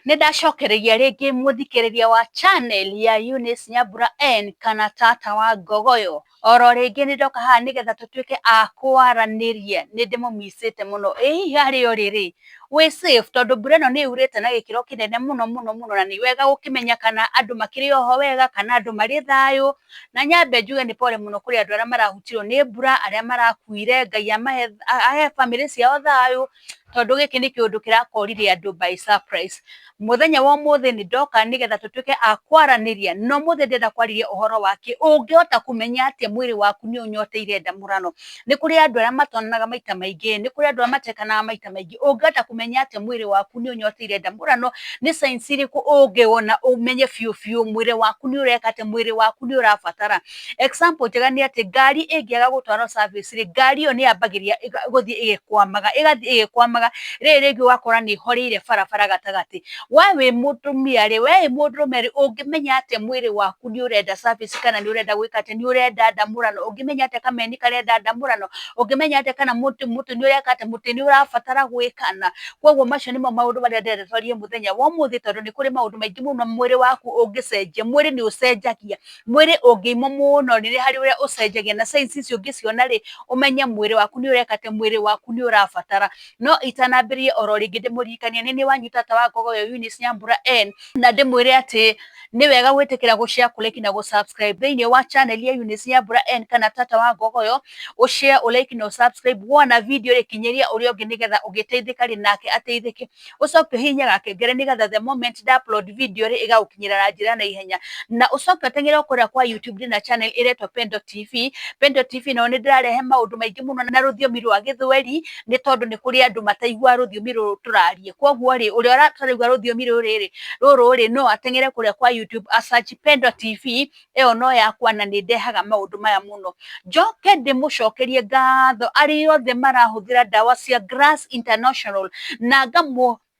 Nĩndacokereria rĩngĩ mũthikĩrĩria wa channel ya Eunice Nyambura N kana tata wa Ngogoyo. Oro rĩngĩ nĩndoka haha nĩgetha tũtuĩke a kwaranĩria. Nĩndĩmũmicĩte mũno. Hihi harĩa ũrĩ wĩ safe tondũ mbura ĩno nĩyurĩte na gĩkĩro kĩnene mũno na nĩ wega gũkĩmenya kana andũ makĩrĩ oho wega kana andũ marĩ thayũ. Na nyambe njuge nĩ pole mũno kũrĩ andũ arĩa marahutirwo nĩ mbura, arĩa marakuire. Ngai ahe family ciao thayũ tondũ gĩkĩ nĩ kĩũndũ kĩrakorire andũ by surprise. Mũthenya wa ũmũthĩ nĩndoka nĩgetha tũtuĩke a kwaranĩria, no mũthĩ ndĩrenda kwarĩria ũhoro wake ũngĩhota kũmenya atĩa mwĩrĩ waku nĩ ũnyoteire ndamũrano. Nĩ kũrĩ andũ arĩa matonanaga maita maingĩ, nĩ kũrĩ andũ arĩa matekanaga maita maingĩ. Ũngĩhota kũmenya atĩa mwĩrĩ waku nĩ ũnyoteire ndamũrano, nĩ signs irĩkũ ũngĩona ũmenye biũ mwĩrĩ waku nĩ ũreka atĩa, mwĩrĩ waku nĩ ũrabatara. Example njega nĩ atĩ ngari ĩngĩaga gũtwarwo service rĩ, ngari ĩyo nĩyambagĩrĩria gũthiĩ ĩgĩkwamaga, ĩgathiĩ ĩgĩkwamaga, rĩrĩ rĩngĩ ũgakora nĩ ĩhoreire barabara gatagatĩ. We wĩ mũtumia rĩ, we wĩ mũndũrũme rĩ, ũngĩmenya atĩa mwĩrĩ waku nĩ ũrenda service kana nĩ ũrenda gwĩka atĩa, nĩ ũrenda ndamũrano, ũngĩmenya atĩa kameni karenda ndamũrano, ũngĩmenya atĩa kana mũtĩ nĩ ũreka atĩa, mũtĩ nĩ ũrabatara gwĩkana. Koguo macio nĩmo maũndũ marĩa ndĩrenda twarĩrie mũthenya wa ũmũthĩ, tondũ nĩ kũrĩ maũndũ maingĩ mũno mwĩrĩ waku ũngĩcenjia. Mwĩrĩ nĩ ũcenjagia, mwĩrĩ ũngĩimwo mũno nĩ harĩ ũrĩa ũcenjagia, na signs icio ũngĩciona rĩ, ũmenye mwĩrĩ waku nĩ ũreka atĩa, mwĩrĩ waku nĩ ũrabatara. No itanambĩrĩria oro rĩngĩ ndĩmũririkanie nĩ niĩ wanyu tata wa Ngogoyo Eunice Nyambura N, na ndĩmwĩre atĩ nĩ wega gwĩtĩkĩra gũshare, kũlike na gũsubscribe thĩinĩ wa channel ya Eunice Nyambura N kana tata wa Ngogoyo. Ũshare, ũlike na ũsubscribe wona video ĩkinyĩria ũrĩa ũngĩ nĩgetha ũgĩteithĩka rĩ nake ateithĩke. Ũcoke ũhihinye gakengere nĩgetha the moment da upload video rĩ ĩgagũkinyĩra na njĩra na ihenya. Na ũcoke ũteng'ere kũrĩa kwa YouTube na channel ĩretwo Pendo TV. Pendo TV no nĩ ndĩrarehe maũndũ maingĩ mũno na rũthiomi rwa Gĩthweri, nĩ tondũ nĩ kũrĩ andũ mataigua rũthiomi rũrũ tũraria. Koguo rĩ, ũrĩa ũrataraigua rũthiomi rũrũ rĩ, no ateng'ere kũrĩa kwa YouTube a search Pendo TV, ĩyo no yakwa na nĩ ndehaga maũndũ maya mũno. Njoke ndĩmũcokerie ngatho arĩa othe marahũthĩra ndawa cia Grass International, na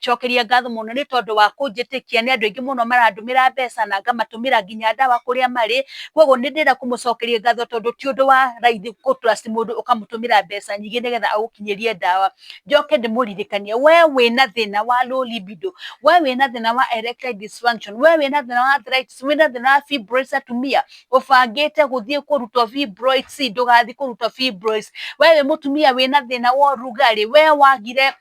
cokeria ngatho mũno nĩ tondũ wa kũnjĩtĩkia. Nĩ andũ aingĩ mũno marandũmĩra mbeca na ngamatũmĩra nginya ndawa kũrĩa marĩ. Koguo nĩ ndĩrenda kũmũcokeria ngatho tondũ ti ũndũ wa raithi trust mũndũ ũkamũtũmĩra mbeca nyingĩ nĩgetha agũkinyĩrie ndawa. Njoke ndĩmũririkanie, we wĩna thĩna wa low libido, we wĩna thĩna wa erectile dysfunction, we wĩna thĩna wa arthritis, wĩna thĩna wa fibroids atumia, ũbangĩte gũthiĩ kũrutwo fibroids, ndũgathiĩ kũrutwo fibroids. We wĩ mũtumia wĩna thĩna wa ũrugarĩ, we wagire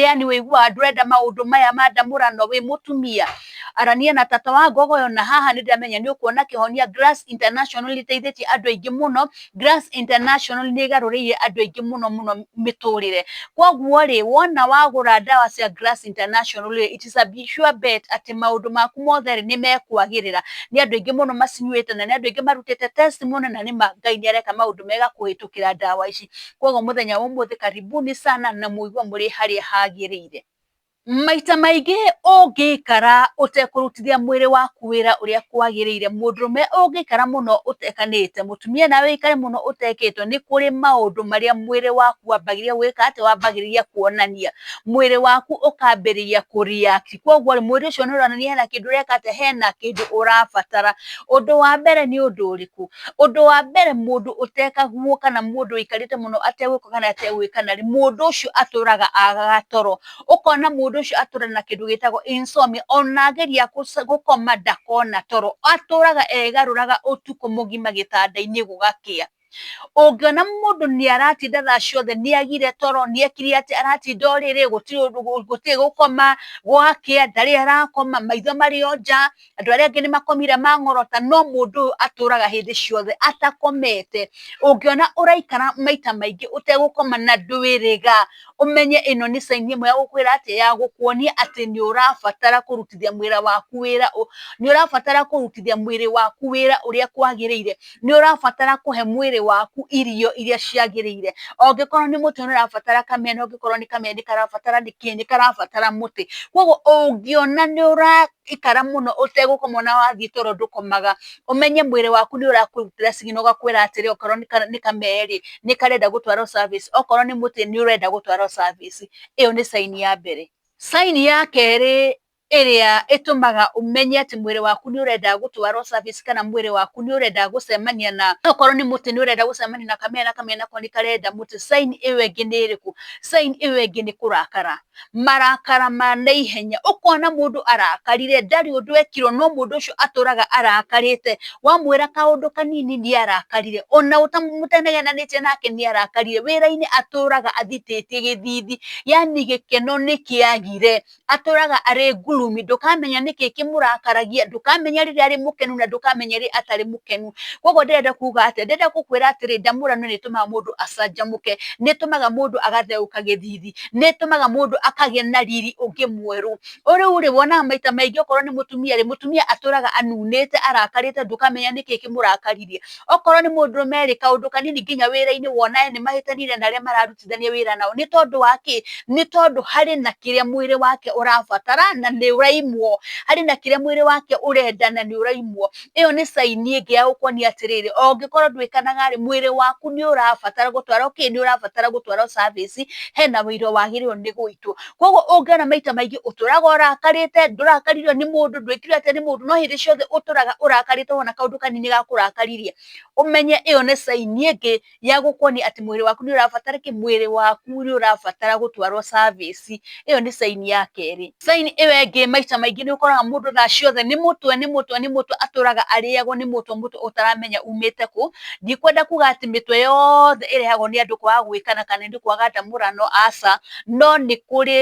yani wĩiguaga ndũrenda maũndũ maya ma ndamũrano, wĩ mũtumia, arania na tata wa Ngogoyo, na haha nĩ ndĩramenya nĩ ũkuona kĩhonia. Grass International ĩteithĩtie andũ aingĩ mũno. Grass International nĩ ĩgarũrĩire andũ aingĩ mũno mĩtũrĩre. Koguo rĩ, wona wagũra ndawa cia Grass International rĩ, it is a sure bet atĩ maũndũ maku mothe rĩ nĩ mekwagĩrĩra. Nĩ andũ aingĩ mũno macinyuĩte na nĩ andũ aingĩ marutĩte testimony na nĩ Ngai nĩ areka maũndũ mega kũhĩtũkĩra ndawa ici. Koguo mũthenya wa ũmũthĩ karibuni sana na mũigua mũrĩ harĩa hagĩrĩire. Maita maingĩ ũngĩikara ũtekũrutithia mwĩrĩ waku wĩra ũrĩa kwagĩrĩire, mũndũrũme ũngĩikara mũno ũtekanĩte, mũtumia nawe ũikare mũno ũtekĩtwo, nĩ kũrĩ maũndũ marĩa mwĩrĩ waku wambagĩrĩria gwĩka atĩ, wambagĩrĩria kuonania. Mwĩrĩ waku ũkambĩrĩria kũreact. Koguo mwĩrĩ ũcio nĩ ũronania hena kĩndũ ũreka atĩ, hena kĩndũ ũrabatara. Ũndũ wa mbere nĩ ũndũ ũrĩkũ? Ũndũ wa mbere, mũndũ ũtekaguo kana mũndũ ũikarĩte mũno ategwĩka kana ategwĩkana rĩ, mũndũ ũcio atũraga agaga toro. Ũkona mũndũ ũcio atũra na kĩndũ gĩtagwo insomnia, ona ageria gũkoma ndakona toro, atũraga egarũraga ũtukũ mũgima gĩtanda-inĩ gũgakĩa. Ũngĩona mũndũ nĩ aratinda thaa ciothe nĩ agire toro, nĩ ekire atĩ, aratinda ũrĩrĩ, gũtirĩ gũkoma, gwakĩa ndarĩ arakoma, maitho marĩ o nja, andũ arĩa angĩ nĩ makomire mang'orota, no mũndũ ũyũ atũraga hĩndĩ ciothe atakomete. Ũngĩona ũraikara maita maingĩ ũtegũkoma na ndwĩrĩga, ũmenye ĩno nĩ sign ĩmwe ya gũkwĩra atĩ, ya gũkuonia atĩ nĩ ũrabatara kũrutithia mwĩrĩ waku wĩra, nĩ ũrabatara kũrutithia mwĩrĩ waku wĩra ũrĩa kwagĩrĩire, nĩ ũrabatara kũhe mwĩrĩ waku irio iria ciagĩrĩire. Ũngĩkorwo nĩ mũtĩ nĩ ũrabatara kamene, ũngĩkorwo nĩ kamene karabatara nĩ karabatara mũtĩ. Koguo ũngĩona nĩ ũraikara mũno ũtegũkoma na wathiĩ toro ndũkomaga, ũmenye mwĩrĩ waku nĩ ũrakũrutĩra signal ũgakwĩra atĩrĩ, okorwo nĩ kameri nĩ karenda gũtwarwo service, okorwo nĩ mũtĩ nĩ ũrenda gũtwarwo service. Ĩyo nĩ sign ya mbere. Sign ya kerĩ, ĩrĩa ĩtũmaga ũmenye atĩ mwĩrĩ waku nĩ ũrenda gũtwarwo service kana mwĩrĩ waku nĩ ũrenda gũcemania na okorwo nĩ mũtĩ nĩ ũrenda gũcemania na kamena nako nĩ karenda mũtĩ. Sign ĩyo ĩngĩ nĩ ĩrĩkũ? Sign ĩyo ĩngĩ nĩ kũrakara, marakara ma naihenya. Ũkona mũndũ arakarire, ndarĩ ũndũ ekirwo no mũndũ ũcio atũraga arakarĩte, wamwĩra kaũndũ kanini nĩ arakarire, ona mũtenegenanĩtie nake nĩ arakarire, wĩra-inĩ atũraga athitĩtie gĩthithi, yani gĩkeno nĩ kĩagire, atũraga arĩ ngurumi, ndũkamenya nĩkĩ kĩmũrakaragia, ndũkamenya rĩrĩa arĩ mũkenu na ndũkamenya rĩrĩa atarĩ mũkenu. Koguo ndĩrenda kuga atĩ, ndĩrenda gũkwĩra atĩrĩ, ndamũrano nĩ ĩtũmaga mũndũ acanjamũke, nĩ ĩtũmaga mũndũ agatheũka gĩthithi, nĩ ĩtũmaga mũndũ akagĩa na riri ũngĩ mwerũ. Rĩu rĩ wonaga maita maingĩ okorwo nĩ mũtumia rĩ, mũtumia atũraga anunĩte, arakarĩte, ndũkamenya nĩkĩ kĩmũrakaririe. Okorwo nĩ mũndũrũme rĩ, kaũndũ kanini nginya wĩra-inĩ wona nĩ mahĩtanire na arĩa mararutithania wĩra nao, nĩ tondũ wa kĩ? Nĩ tondũ harĩ na kĩrĩa mwĩrĩ wake ũrabatara na nĩ ũraimwo, harĩ na kĩrĩa mwĩrĩ wake ũrenda na nĩ ũraimwo. Ĩyo nĩ sign ĩngĩ ya gũkuonia atĩrĩrĩ, o ũngĩkorwo ndwĩkanaga rĩ, mwĩrĩ waku nĩ ũrabatara gũtwarwo kĩ? Nĩ ũrabatara gũtwarwo service, hena wĩra wagĩrĩirwo nĩ gwĩtwo. Koguo ũngĩona maita maingĩ ũtũraga ũrakarĩte, ndũrakaririo nĩ mũndũ, ndwĩkirwo atĩa nĩ mũndũ, no hĩndĩ ciothe ũtũraga ũrakarĩte wona kaũndũ kanini gakũrakaririe, ũmenye ĩyo nĩ sign ĩngĩ ya gũkuonia atĩ mwĩrĩ waku nĩ ũrabatara kĩ? Mwĩrĩ waku nĩ ũrabatara gũtwarwo service. Ĩyo nĩ sign ya kerĩ. Sign ĩyo ĩngĩ maita maingĩ nĩ ũkoraga mũndũ thaa ciothe nĩ mũtwe atũraga arĩagwo nĩ mũtwe ũtaramenya umĩte kũ. Ndikwenda kuga atĩ mĩtwe yothe ĩrehagwo nĩ andũ kwaga gwĩkana kana nĩ kwaga ndamũrano, aca, no nĩ kũrĩ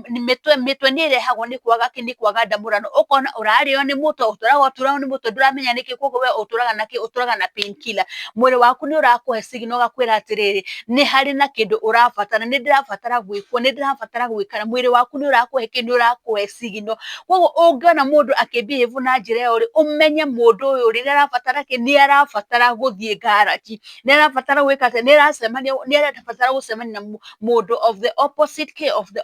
mĩtwe nĩ ĩrehagwo nĩ kwaga ndamũrano. Ũkona ũrarĩo nĩ mũtwe, ũtũraga nĩ mũtwe, ndũramenya nĩkĩ, koguo we ũtũraga na kĩ? Ũtũraga na painkiller. Mwĩrĩ waku nĩ ũrakũhe signal ũgakwĩra atĩrĩrĩ, nĩ harĩ na kĩndũ ũrabatara, nĩ ndĩrabatara gwĩkwo, nĩ ndĩrabatara gwĩkana. Mwĩrĩ waku nĩ ũrakũhe kĩ? Nĩ ũrakũhe signal. Koguo ũngĩona mũndũ akĩ-behave na njĩra ĩyo rĩ, ũmenye mũndũ ũyũ rĩ, nĩ arabatara kĩ? Nĩ arabatara gũthiĩ garage, nĩ arabatara gwĩka atĩ, nĩ arabatara gũcemania na mũndũ of the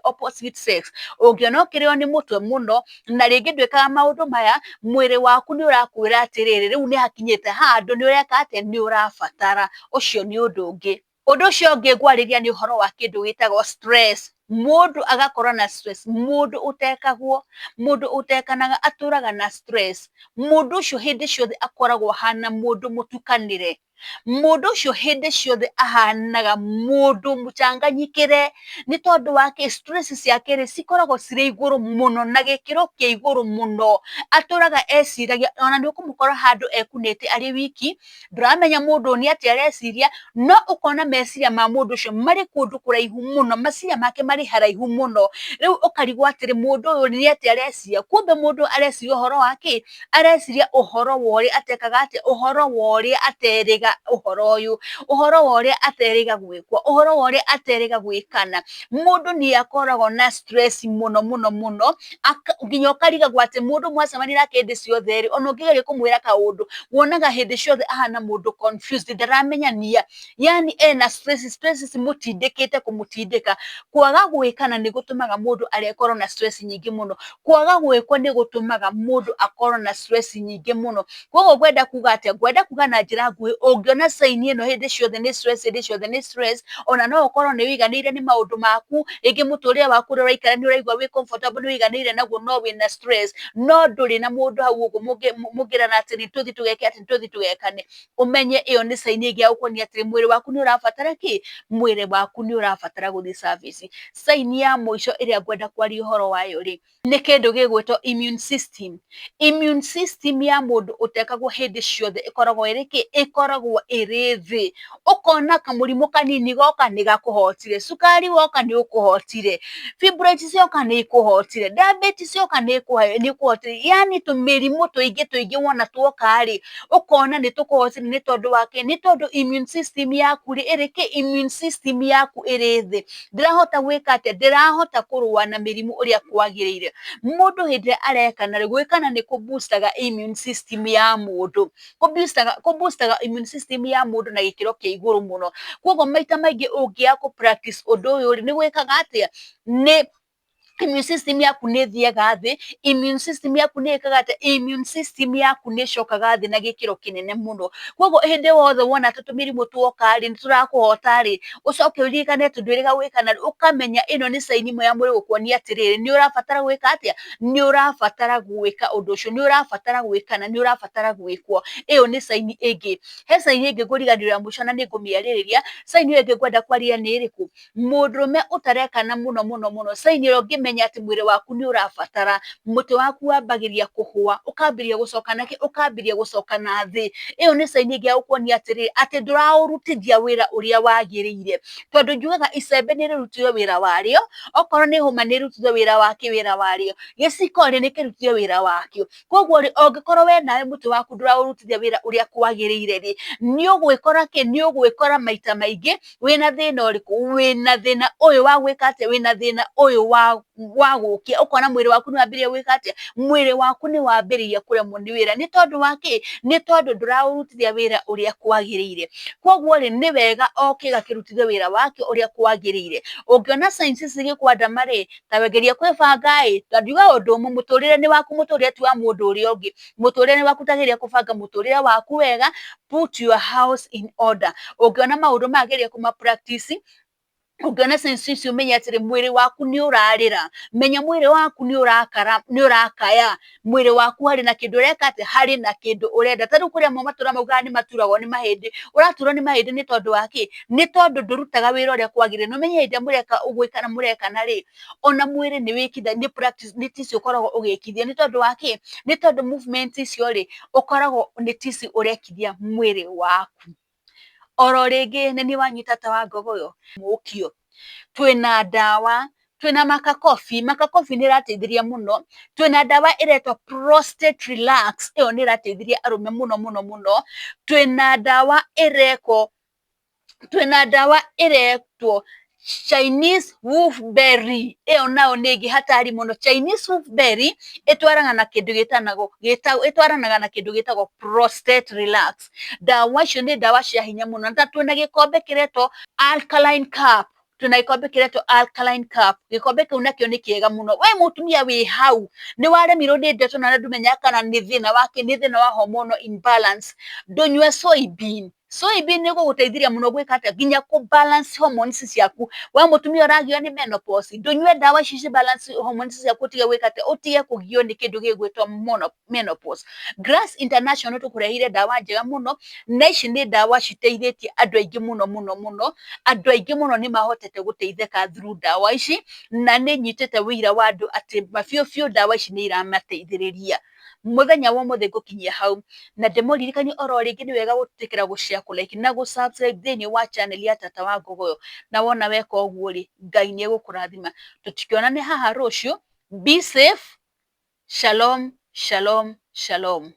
opposite sex. Ũngĩona ũkĩrĩo nĩ mũtwe mũno na rĩngĩ ndwĩkaga maũndũ maya, mwĩrĩ waku nĩ ũrakwĩra atĩrĩrĩ, rĩu nĩ hakinyĩte handũ nĩ ũreka atĩ, nĩ ũrabatara. Ũcio nĩ ũndũ ũngĩ. Ũndũ ũcio ũngĩ ngwarĩria nĩ ũhoro wa kĩndũ gĩtagwo stress. Mũndũ agakorwo na stress, mũndũ ũtekagwo, mũndũ ũtekanaga atũraga na stress. Mũndũ ũcio hĩndĩ ciothe akoragwo ahana mũndũ mũtukanĩre, mũndũ ũcio hĩndĩ ciothe ahanaga mũndũ mũchanganyikĩre, nĩ tondũ wa kĩ? Stress ciake rĩ, cikoragwo cirĩ igũrũ mũno na gĩkĩro kĩa igũrũ mũno. Atũraga eciragia, ona nĩ ũkũmũkora handũ ekunĩte arĩ wiki, ndũramenya mũndũ nĩ atĩa areciria, no ũkona meciria ma mũndũ ũcio marĩ kũndũ kũraihu mũno, meciria make marĩ haraihu mũno. Rĩu ũkarigwo atĩrĩ, mũndũ ũyũ nĩ atĩa areciria? Kumbe mũndũ areciria ũhoro wa kĩ? Areciria ũhoro wa ũrĩa atekaga atĩa? Ũhoro wa ũrĩa aterĩga ũhoro ũyũ, ũhoro wa ũrĩa aterĩga gwĩkwo, ũhoro wa ũrĩa aterĩga gwĩkana. Mũndũ nĩ akoragwo na stress mũno mũno mũno, nginya ũkarigagwo atĩ mũndũ mwacemania nake hĩndĩ ciothe rĩ, ona ũngĩgeria kũmwĩra kaũndũ, wonaga hĩndĩ ciothe ahana mũndũ confused, ndaramenyania, yani ena stress cimũtindĩkĩte kũmũtindĩka. Kwaga gwĩkana nĩ gũtũmaga mũndũ akorwo na stress nyingĩ mũno, kwaga gwĩkwo nĩ gũtũmaga mũndũ akorwo na stress nyingĩ mũno. Koguo ngwenda kuga atĩa? Ngwenda kuga na njĩra nguhĩ, ũngĩona sign ĩno hĩndĩ ciothe nĩ stress, ona no ũkorwo nĩ ũiganĩire nĩ maũndũ maku, rĩngĩ mũtũrĩre waku ũrĩa ũraikara nĩ ũraigua wĩ comfortable, nĩ ũiganĩire naguo, no wĩna stress, no ndũrĩ na mũndũ hau ũguo mũngĩrana atĩ nĩ tũthiĩ tũgeke atĩ, nĩ tũthiĩ tũgekane, ũmenye ĩyo nĩ sign ĩngĩ ya gũkuonia atĩ mwĩrĩ waku nĩ ũrabatara kĩ? Mwĩrĩ waku nĩ ũrabatara gũthiĩ service. Sign ya mũico ĩrĩa ngwenda kwaria ũhoro wayo rĩ, nĩ kĩndũ gĩgwĩtwo immune system. Immune system ya mũndũ ũtekagwo hĩndĩ ciothe ĩkoragwo ĩrĩ kĩ? Ĩkoragwo ĩrĩ thĩ. Ũkona kamũrimũ kanini goka nĩ gakũhotire, cukari woka nĩ ũkũhotire, fibroids cioka nĩ ikũhotire, diabetes cioka nĩ ikũhotire, yani tũmĩrimũ tũingĩ wona tuoka rĩ, ũkona nĩ tũkũhotire. Nĩ tondũ wa kĩ? Nĩ tondũ immune system yaku rĩ, ĩrĩ kĩ? Immune system yaku ĩrĩ thĩ, ndĩrahota gwĩka atĩa? Ndĩrahota kũrũa na mĩrimũ ũrĩa kwagĩrĩire. Mũndũ hĩndĩ ĩrĩa arekana rĩ, gwĩkana nĩ kũ-boostaga immune system ya mũndũ, kũ-boostaga immune system ya mũndũ na gĩkĩro kĩa igũrũ mũno. Koguo maita maingĩ ũngĩaga kũ-practice ũndũ ũyũ rĩ, nĩ gwĩkaga atĩa? immune system yaku nä thiaga thä, immune system yaku nä ĩkaga atĩ, immune system yaku nä cokaga thĩ na gĩkĩro kĩnene mũno. Koguo hĩndĩ wothe wona ta tũmĩrimũ tuoka rĩ, nĩ tũrakũhota rĩ, ũcoke ũririkane atĩ ndwĩrĩga gwĩka na ũkamenya ĩno nĩ sign ĩmwe ya mwĩrĩ gũkuonia atĩrĩrĩ, nĩ ũrabatara gwĩka atĩa, nĩ ũrabatara gwĩka ũndũ ũcio, nĩ ũrabatara gwĩka na nĩ ũrabatara gwĩkwo. Ĩyo nĩ sign ĩngĩ. He sign ĩngĩ ngũriganĩrĩra mũico na nĩ ngũmĩarĩrĩria. Sign ĩyo ĩngĩ ngwenda kwaria nĩ ĩrĩkũ? Mũndũrũme ũtarekana mũno mũno mũno, sign ĩyo ũngĩmenya atĩ mwĩrĩ waku nĩ ũrabatara, mũtwe waku wambagĩrĩria kũhũa, ũkambĩrĩria gũcoka na kĩ, ũkambĩrĩria gũcoka na thĩ. Ĩyo nĩ sign ĩngĩ ya gũkuonia atĩrĩrĩ, atĩ ndũraũrutithia wĩra ũrĩa wagĩrĩire. Tondũ njugaga icembe nĩ rĩrutithio wĩra warĩo, okorwo nĩ hũma nĩ ĩrutithio wĩra warĩo, gĩciko rĩ nĩ kĩrutithio wĩra wakĩo. Koguo rĩ, ũngĩkorwo we nawe mũtwe waku ndũraũrutithia wĩra ũrĩa kwagĩrĩire rĩ, nĩ ũgwĩkora kĩ, nĩ ũgwĩkora maita maingĩ wĩna thĩna ũrĩkũ, wĩna thĩna ũyũ wa gwĩka atĩa, wĩna thĩna ũyũ wa gũkia, ũkona mwĩrĩ waku nĩ wambĩrĩria gwĩka atĩa, mwĩrĩ waku nĩ wambĩrĩria kũremwo nĩ wĩra. Nĩ tondũ wa kĩ? Nĩ tondũ ndũraũrutithia wĩra ũrĩa kwagĩrĩire. Koguo rĩ, nĩ wega o kĩga kĩrutithie wĩra wakĩo ũrĩa kwagĩrĩire. Ũngĩona signs ici igĩkwandama rĩ, ta geria kwĩbanga ĩ, ta ndiuga ũndũ ũmwe, mũtũrĩre nĩ waku, mũtũrĩre ti wa mũndũ ũrĩa ũngĩ. Mũtũrĩre nĩ waku, ta geria kũbanga mũtũrĩre waku wega, put your house in order. Ũngĩona maũndũ maya geria kũma practice. Ũngĩona signs ici ũmenye atĩrĩ mwĩrĩ waku nĩ ũrarĩra, menya mwĩrĩ waku nĩ ũrakaya, mwĩrĩ waku harĩ na kĩndũ ũreka atĩ, harĩ na kĩndũ ũrenda. Ta rĩu kũrĩ amwe matũra maugaga nĩ maturagwo nĩ mahĩndĩ. Ũraturwo nĩ mahĩndĩ nĩ tondũ wa kĩ? Nĩ tondũ ndũrutaga wĩra ũrĩa kwagĩrĩire. Na ũmenye hĩndĩ ĩrĩa mũreka ũgwĩkana mũrekana rĩ, ona mwĩrĩ nĩ wĩkithagia, nĩ practice, nĩ tici ũkoragwo ũgĩkithia. Nĩ tondũ wa kĩ? Nĩ tondũ movement icio rĩ, ũkoragwo nĩ tici ũrekithia mwĩrĩ waku. Oro rĩngĩ nĩ niĩ wanyita ta wa ngogoyo mũkio. Twĩna ndawa, twĩna makakobi, makakobi nĩ ĩrateithĩrĩria mũno. Twĩna ndawa ĩretwo prostate relax, ĩyo nĩ ĩrateithĩrĩria arũme mũno mũno mũno. Twĩna ndawa ĩretwo Chinese wolfberry, ĩyo nayo nĩ ĩngĩ hatari mũno. Chinese wolfberry ĩtwaranaga na kĩndũ gĩtagwo prostate relax. Ndawa icio nĩ ndawa cia hinya mũno. Na twĩna gĩkombe kĩretwo alkaline cup, twĩna gĩkombe kĩretwo alkaline cup. Gĩkombe kĩu nakĩo nĩ kĩega mũno. We mũtumia wĩ hau, nĩ waremirwo nĩ ndeto na ndũmenyaga kana nĩ thĩna wa kĩ, nĩ thĩna wa hormonal imbalance, ndũnyue soybean. Soybean nĩ gũgũteithĩrĩria mũno gwĩka atĩa, nginya kũ balance hormones ciaku. We mũtumia ũragio nĩ menopause, ndũnyue ndawa ici ci balance hormones ciaku, ũtige gwĩka atĩa, ũtige kũgio nĩ kĩndũ gĩgwĩtwo menopause. Grass International tũkũreheire ndawa njega mũno, na ici nĩ ndawa citeithĩtie andũ aingĩ mũno mũno mũno. Andũ aingĩ mũno nĩ mahotete gũteithĩka through ndawa ici, na nĩ nyitĩte wĩira wa andũ atĩ mabiũ biũ ndawa ici nĩ iramateithĩrĩria. Mũthenya wa ũmũthĩ ngũkinyia hau, na ndĩmũririkanie oro rĩngĩ nĩ wega gũtĩkĩra gũshare, kũlike na gũsubscribe thĩinĩ wa channel ya Tata wa Ngogoyo. Na wona weka ũguo rĩ, Ngai nĩ egũkũrathima. Tũtikĩonane haha rũciũ. Be safe. Shalom, shalom, shalom.